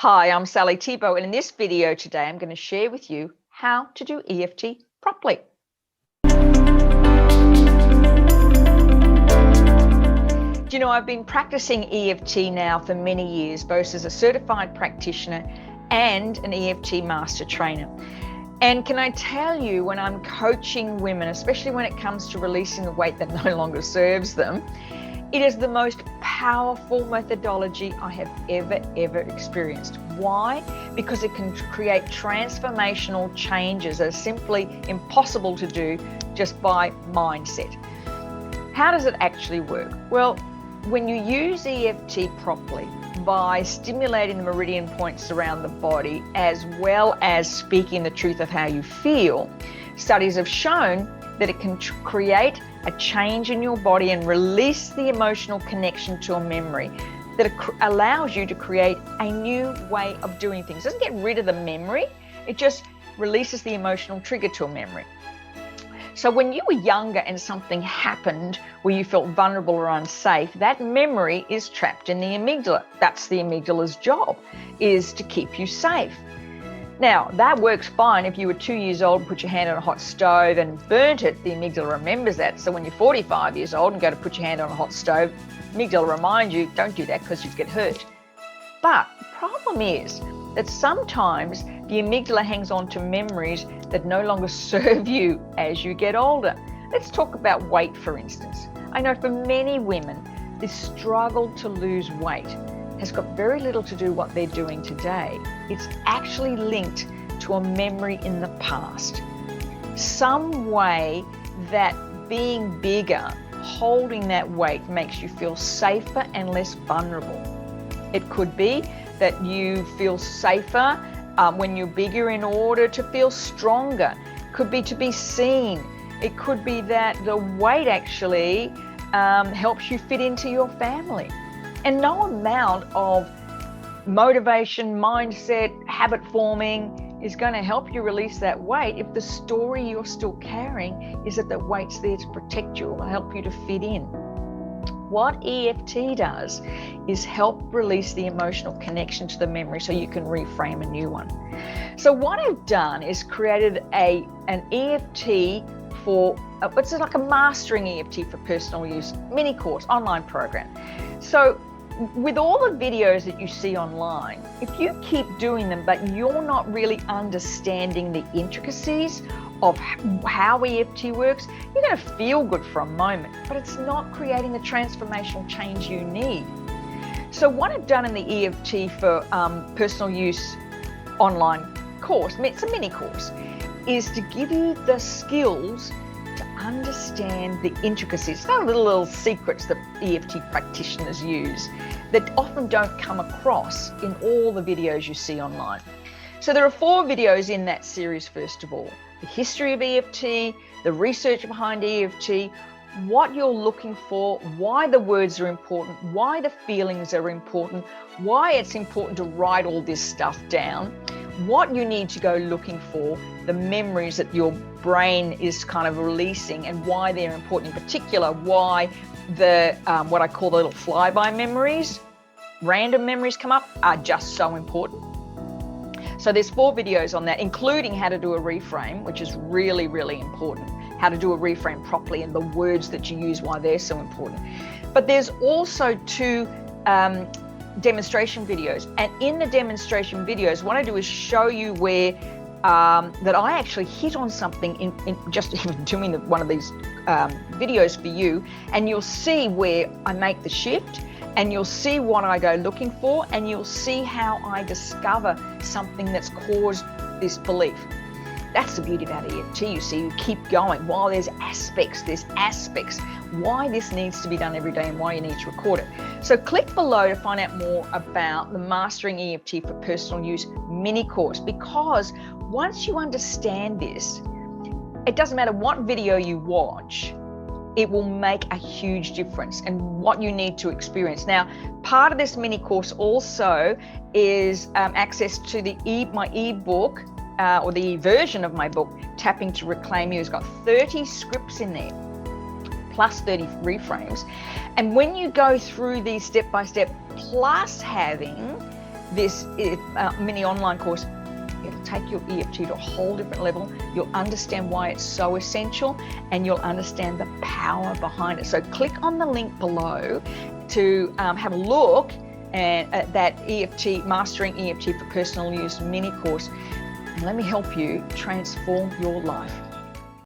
Hi, I'm Sally Thibault, and in this video today, I'm going to share with you how to do EFT properly. Do you know, I've been practicing EFT now for many years, both as a certified practitioner and an EFT master trainer. And can I tell you, when I'm coaching women, especially when it comes to releasing the weight that no longer serves them, it is the most powerful methodology I have ever experienced. Why? Because it can create transformational changes that are simply impossible to do just by mindset. How does it actually work? Well, when you use EFT properly, by stimulating the meridian points around the body, as well as speaking the truth of how you feel, studies have shown that it can create a change in your body and release the emotional connection to a memory that allows you to create a new way of doing things. It doesn't get rid of the memory, it just releases the emotional trigger to a memory. So when you were younger and something happened where you felt vulnerable or unsafe, that memory is trapped in the amygdala. That's the amygdala's job, is to keep you safe. Now, that works fine if you were 2 years old and put your hand on a hot stove and burnt it. The amygdala remembers that. So when you're 45 years old and go to put your hand on a hot stove, amygdala reminds you, don't do that because you'd get hurt. But the problem is that sometimes the amygdala hangs on to memories that no longer serve you as you get older. Let's talk about weight, for instance. I know for many women, this struggle to lose weight has got very little to do with what they're doing today. It's actually linked to a memory in the past. Some way that being bigger, holding that weight makes you feel safer and less vulnerable. It could be that you feel safer when you're bigger in order to feel stronger. It could be to be seen. It could be that the weight actually helps you fit into your family. And no amount of motivation, mindset, habit forming is going to help you release that weight if the story you're still carrying is that the weight's there to protect you or help you to fit in. What EFT does is help release the emotional connection to the memory so you can reframe a new one. So what I've done is created an EFT for, it's like a Mastering EFT for personal use mini-course online program. So with all the videos that you see online, if you keep doing them but you're not really understanding the intricacies of how EFT works, you're going to feel good for a moment, but it's not creating the transformational change you need. So what I've done in the EFT for personal use online course, it's a mini course, is to give you the skills to understand the intricacies. They're little secrets that EFT practitioners use that often don't come across in all the videos you see online. So there are 4 videos in that series. First of all, the history of EFT, the research behind EFT, what you're looking for, why the words are important, why the feelings are important, why it's important to write all this stuff down, what you need to go looking for, the memories that your brain is kind of releasing and why they're important. In particular, why the what I call the little flyby memories, random memories come up, are just so important. So there's 4 videos on that, including how to do a reframe, which is really important. How to do a reframe properly and the words that you use, why they're so important. But there's also 2 demonstration videos. And in the demonstration videos, what I do is show you where that I actually hit on something in just even doing one of these videos for you, and you'll see where I make the shift, and you'll see what I go looking for, and you'll see how I discover something that's caused this belief. That's the beauty about EFT. You see, you keep going. While there's aspects why this needs to be done every day and why you need to record it. So click below to find out more about the Mastering EFT for Personal Use mini-course, because once you understand this, it doesn't matter what video you watch, it will make a huge difference and what you need to experience. Now, part of this mini course also is access to my ebook or the version of my book, Tapping to Reclaim You. It's got 30 scripts in there, plus 30 reframes. And when you go through these step by step, plus having this mini online course, it'll take your EFT to a whole different level. You'll understand why it's so essential, and you'll understand the power behind it. So click on the link below to have a look at that EFT, Mastering EFT for Personal Use mini course, and let me help you transform your life.